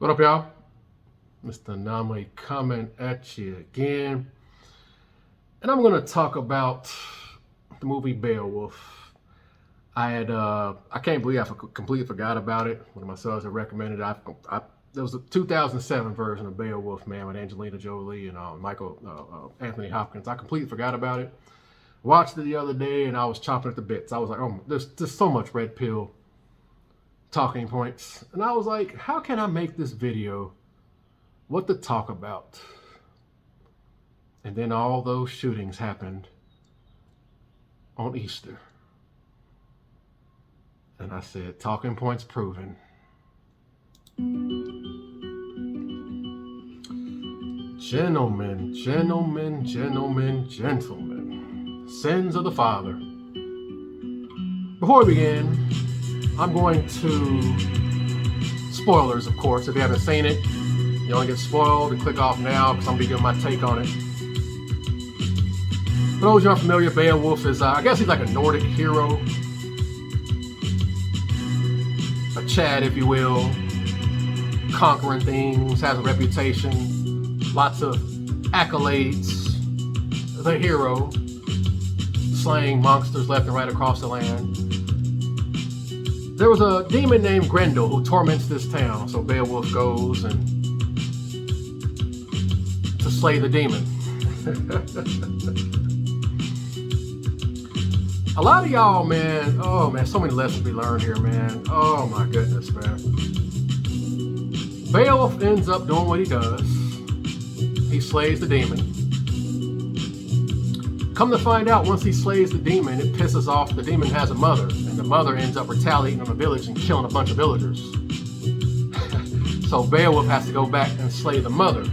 What up, y'all? Mr. Anomaly coming at you again. And I'm going to talk about the movie Beowulf. I can't believe I completely forgot about it. One of my sons had recommended it. There was a 2007 version of Beowulf, man, with Angelina Jolie and Anthony Hopkins. I completely forgot about it. Watched it the other day and I was chomping at the bits. I was like, oh, there's just so much red pill talking points. And I was like, how can I make this video what to talk about? And then all those shootings happened on Easter. And I said, talking points proven. Gentlemen, sins of the father. Before we begin, I'm going to, spoilers of course, if you haven't seen it, you don't get spoiled and click off now because I'm going to give my take on it. For those who aren't familiar, Beowulf is, I guess he's like a Nordic hero. A Chad, if you will. Conquering things, has a reputation, lots of accolades. The hero, slaying monsters left and right across the land. There was a demon named Grendel who torments this town, so Beowulf goes and to slay the demon. A lot of y'all, man, oh man, so many lessons we learned here, man. Oh my goodness, man. Beowulf ends up doing what he does. He slays the demon. Come to find out, once he slays the demon, it pisses off the demon has a mother, and the mother ends up retaliating on the village and killing a bunch of villagers. So Beowulf has to go back and slay the mother.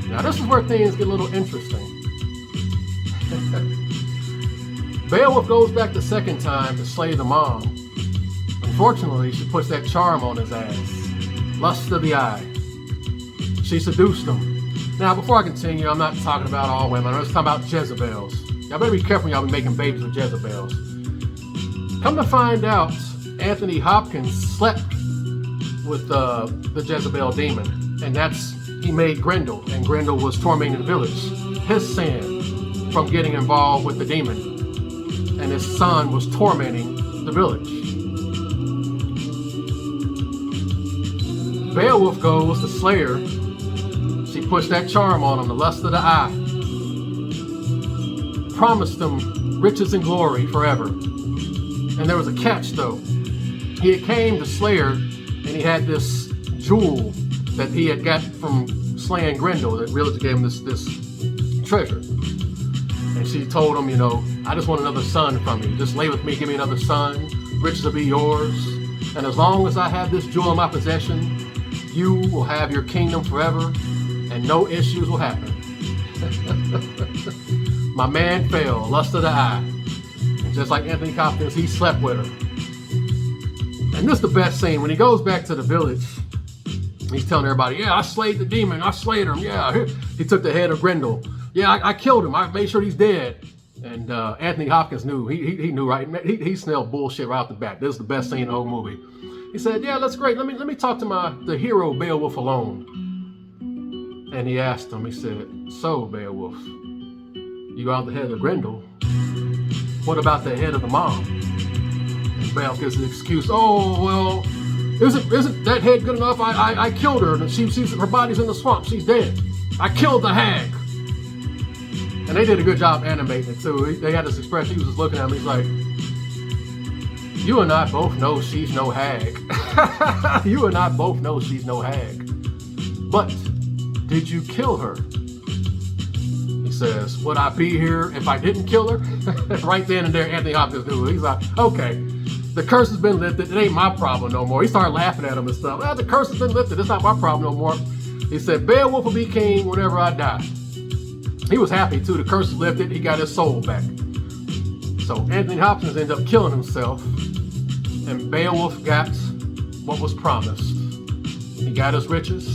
Now this is where things get a little interesting. Beowulf goes back the second time to slay the mom. Unfortunately, she puts that charm on his ass. Lust of the eye. She seduced him. Now, before I continue, I'm not talking about all women. I'm just talking about Jezebels. Y'all better be careful when y'all be making babies with Jezebels. Come to find out, Anthony Hopkins slept with the Jezebel demon. And he made Grendel. And Grendel was tormenting the village. His sin from getting involved with the demon. And his son was tormenting the village. Beowulf goes to slay her. She puts that charm on him, the lust of the eye. Promised him riches and glory forever. And there was a catch though. He came to slay her, and he had this jewel that he had got from slaying Grendel that really gave him this treasure. And she told him, you know, I just want another son from you. Just lay with me, give me another son. Riches will be yours. And as long as I have this jewel in my possession, you will have your kingdom forever, and no issues will happen. My man fell, lust of the eye. And just like Anthony Hopkins, he slept with her. And this is the best scene. When he goes back to the village, he's telling everybody, yeah, I slayed the demon. I slayed him. Yeah, he took the head of Grendel. Yeah, I killed him. I made sure he's dead. And Anthony Hopkins knew. He knew, right? He smelled bullshit right off the bat. This is the best scene in the whole movie. He said, yeah, that's great. Let me talk to the hero Beowulf alone. And he asked him, he said, so Beowulf, you got the head of Grendel. What about the head of the mom? And Beowulf gives an excuse. Oh, well, isn't that head good enough? I killed her, and her body's in the swamp. She's dead. I killed the hag. And they did a good job animating it too. They had this expression. He was just looking at me. He's like, you and I both know she's no hag. You and I both know she's no hag. But did you kill her? He says, would I be here if I didn't kill her? Right then and there, Anthony Hopkins knew. He's like, okay, the curse has been lifted. It ain't my problem no more. He started laughing at him and stuff. The curse has been lifted. It's not my problem no more. He said, Beowulf will be king whenever I die. He was happy too. The curse was lifted. He got his soul back. So Anthony Hopkins ended up killing himself, and Beowulf got what was promised. He got his riches.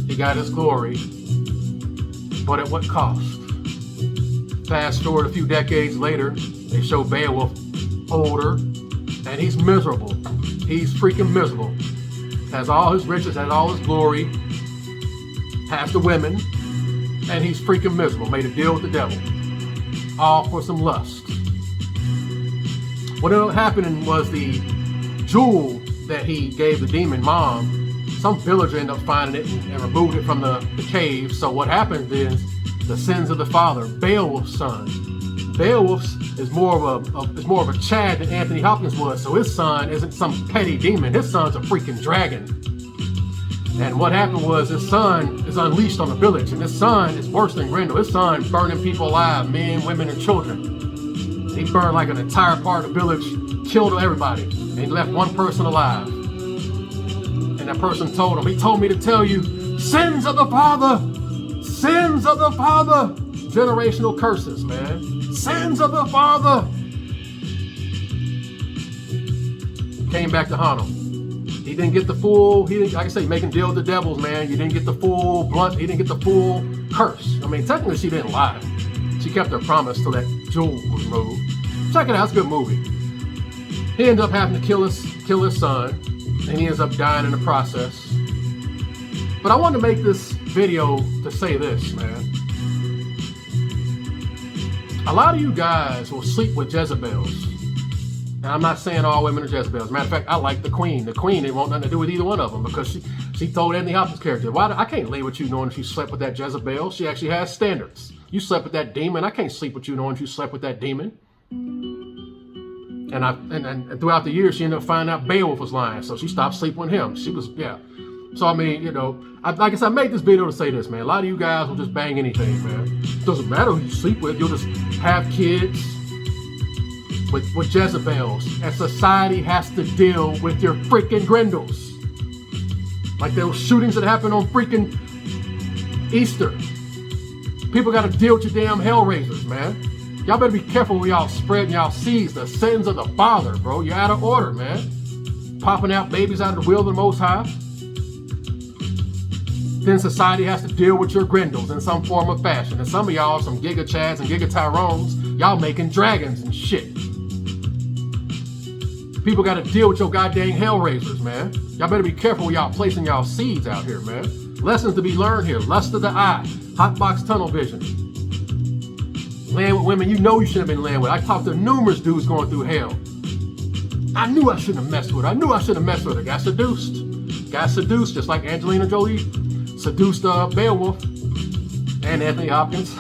He got his glory. But at what cost? Fast forward a few decades later, they show Beowulf older, and he's miserable. He's freaking miserable. Has all his riches, has all his glory, has the women, and he's freaking miserable. Made a deal with the devil. All for some lust. What ended up happening was the jewel that he gave the demon mom, some villager ended up finding it and removed it from the cave. So what happened is the sins of the father, Beowulf's son. Beowulf is more of a Chad than Anthony Hopkins was. So his son isn't some petty demon. His son's a freaking dragon. And what happened was his son is unleashed on the village, and his son is worse than Grendel. His son burning people alive, men, women, and children. He burned like an entire part of the village, killed everybody, and he left one person alive. And that person told him, he told me to tell you, sins of the father, sins of the father. Generational curses, man. Sins of the father. Came back to haunt him. He didn't get the full, like I say, making deal with the devils, man. You didn't get the full blunt, he didn't get the full curse. I mean, technically she didn't lie. She kept her promise till that jewel was removed. Check it out, it's a good movie. He ended up having to kill his son, and he ends up dying in the process. But I wanted to make this video to say this, man. A lot of you guys will sleep with Jezebels. And I'm not saying all women are Jezebels. Matter of fact, I like the queen. The queen didn't want nothing to do with either one of them because she told Anthony Hopkins' character, I can't lay with you knowing if you slept with that Jezebel. She actually has standards. You slept with that demon. I can't sleep with you knowing if you slept with that demon. And throughout the years, she ended up finding out Beowulf was lying. So she stopped sleeping with him. She was, yeah. So, I mean, you know, like I said, I made this video to say this, man. A lot of you guys will just bang anything, man. It doesn't matter who you sleep with. You'll just have kids with Jezebels. And society has to deal with your freaking Grendels. Like those shootings that happened on freaking Easter. People got to deal with your damn hellraisers, man. Y'all better be careful when y'all spreading y'all seeds. The sins of the father, bro. You're out of order, man. Popping out babies out of the will of the Most High. Then society has to deal with your Grendels in some form or fashion. And some of y'all, some Giga Chads and Giga Tyrones, y'all making dragons and shit. People got to deal with your goddamn hellraisers, man. Y'all better be careful when y'all placing y'all seeds out here, man. Lessons to be learned here. Lust of the eye. Hotbox tunnel vision. Laying with women you know you shouldn't have been laying with. I talked to numerous dudes going through hell. I knew I shouldn't have messed with her. I knew I shouldn't have messed with her. Got seduced. Got seduced just like Angelina Jolie seduced Beowulf and Anthony Hopkins.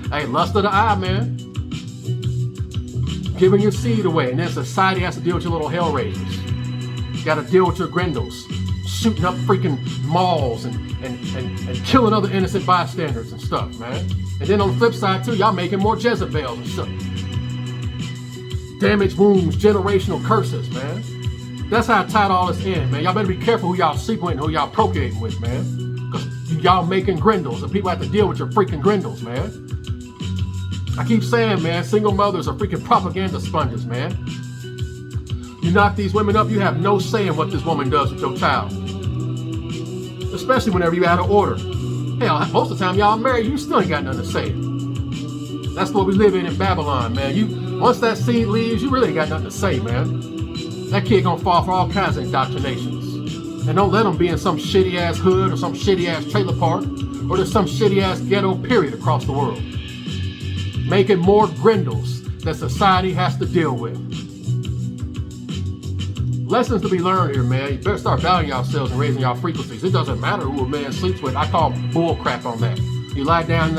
Hey, lust of the eye, man. Giving your seed away. And then society has to deal with your little hellraisers. You got to deal with your Grendels. Shooting up freaking malls and killing other innocent bystanders and stuff, man. And then on the flip side, too, y'all making more Jezebels and stuff. Damaged wounds, generational curses, man. That's how I tied all this in, man. Y'all better be careful who y'all sleeping with and who y'all procreating with, man. Because y'all making Grendels and people have to deal with your freaking Grendels, man. I keep saying, man, single mothers are freaking propaganda sponges, man. You knock these women up, you have no say in what this woman does with your child. Especially whenever you're out of order. Hell, most of the time y'all married, you still ain't got nothing to say. That's what we live in Babylon, man. Once that seed leaves, you really ain't got nothing to say, man. That kid gonna fall for all kinds of indoctrinations. And don't let them be in some shitty ass hood or some shitty ass trailer park or just some shitty ass ghetto period across the world. Making more Grendels that society has to deal with. Lessons to be learned here, man. You better start valuing yourselves and raising y'all frequencies. It doesn't matter who a man sleeps with. I call bull crap on that. You lie down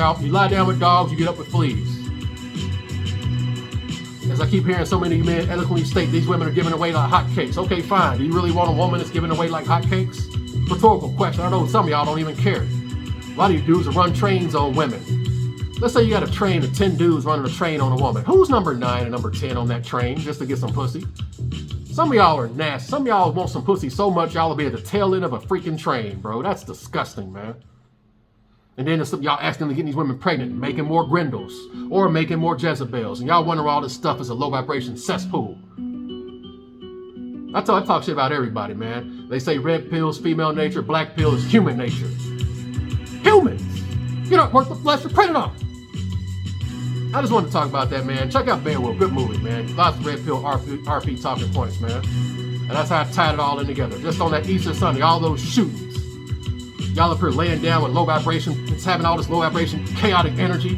with dogs, you get up with fleas. As I keep hearing so many men eloquently state these women are giving away like hotcakes. Okay, fine. Do you really want a woman that's giving away like hotcakes? Rhetorical question. I know some of y'all don't even care. A lot of you dudes that run trains on women. Let's say you got a train of 10 dudes running a train on a woman. Who's number 9 and number 10 on that train just to get some pussy? Some of y'all are nasty. Some of y'all want some pussy so much y'all will be at the tail end of a freaking train, bro. That's disgusting, man. And then y'all asking to get these women pregnant, making more Grendels or making more Jezebels. And y'all wonder all this stuff is a low vibration cesspool. I talk shit about everybody, man. They say red pill is female nature, black pill is human nature. Humans! You're not worth the flesh you're printed on. I just wanted to talk about that, man. Check out Beowulf. Good movie, man. Lots of red pill RP talking points, man. And that's how I tied it all in together. Just on that Easter Sunday, all those shootings. Y'all up here laying down with low vibration. It's having all this low vibration, chaotic energy.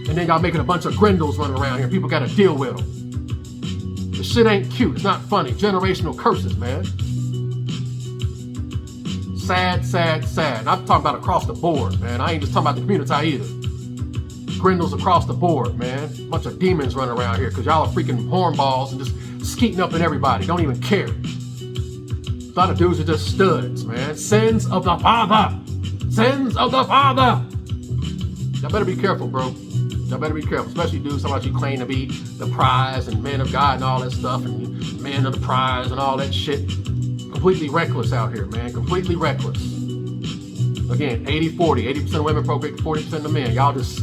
And then y'all making a bunch of Grendels running around here. People got to deal with them. This shit ain't cute. It's not funny. Generational curses, man. Sad, sad, sad. And I'm talking about across the board, man. I ain't just talking about the community either. Grendels across the board, man. Bunch of demons running around here because y'all are freaking hornballs and just skeeting up at everybody. Don't even care. A lot of dudes are just studs, man. Sins of the Father. Sins of the Father. Y'all better be careful, bro. Y'all better be careful, especially dudes talking about you claim to be the prize and men of God and all that stuff and men of the prize and all that shit. Completely reckless out here, man. Completely reckless. Again, 80-40. 80% of women procreate, 40% of the men. Y'all just,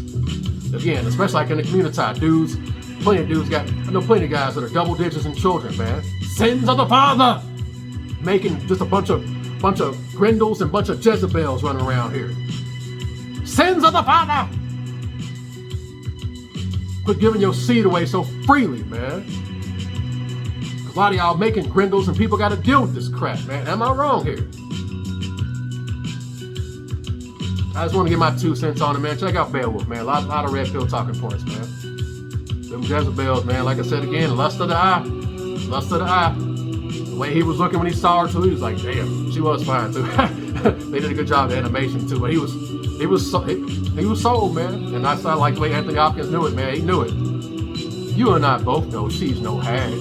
again, especially like in the community, dudes, plenty of dudes got, I know plenty of guys that are double digits in children, man. Sins of the Father! Making just a bunch of Grendels and bunch of Jezebels running around here. Sins of the Father! Quit giving your seed away so freely, man. A lot of y'all making Grendels and people got to deal with this crap, man. Am I wrong here? I just want to get my 2 cents on it, man. Check out Beowulf, man. A lot of red pill talking points, man. Them Jezebels, man. Like I said again, lust of the eye. Lust of the eye. The way he was looking when he saw her, too, he was like, damn, she was fine, too. They did a good job of animation, too. But he was sold, man. And I like the way Anthony Hopkins knew it, man. He knew it. You and I both know she's no hag.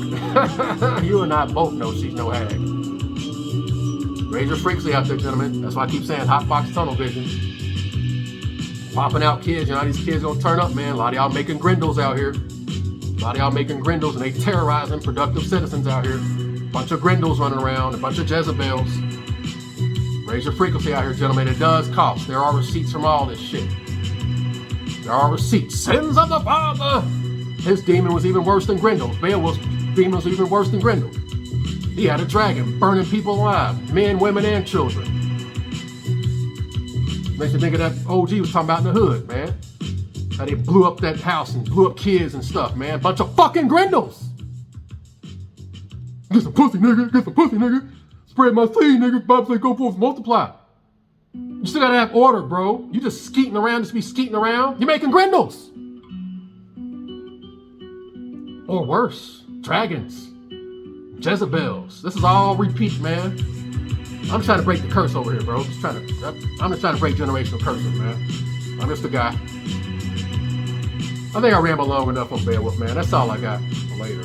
You and I both know she's no hag. Raise your frequency out there, gentlemen. That's why I keep saying hot box tunnel vision. Popping out kids. You know how these kids gonna turn up, man. A lot of y'all making Grendels out here. A lot of y'all making Grendels and they terrorizing productive citizens out here. Bunch of Grendels running around, a bunch of Jezebels. Raise your frequency out here, gentlemen. It does cost. There are receipts from all this shit. There are receipts. Sins of the Father! His demon was even worse than Grendel's. Beowulf's demon was even worse than Grendel. He had a dragon burning people alive, men, women, and children. Makes you think of that OG was talking about in the hood, man. How they blew up that house and blew up kids and stuff, man. Bunch of fucking Grendels. Get some pussy, nigga. Get some pussy, nigga. Spread my seed, nigga. Bob say go forth, multiply. You still gotta have order, bro. You just skeeting around, just be skeeting around. You're making Grendels. Or worse, dragons, Jezebels. This is all repeat, man. I'm trying to break the curse over here, bro. I'm just trying to break generational curses, man. I'm just the guy. I think I rambled long enough on Beowulf, man. That's all I got for later.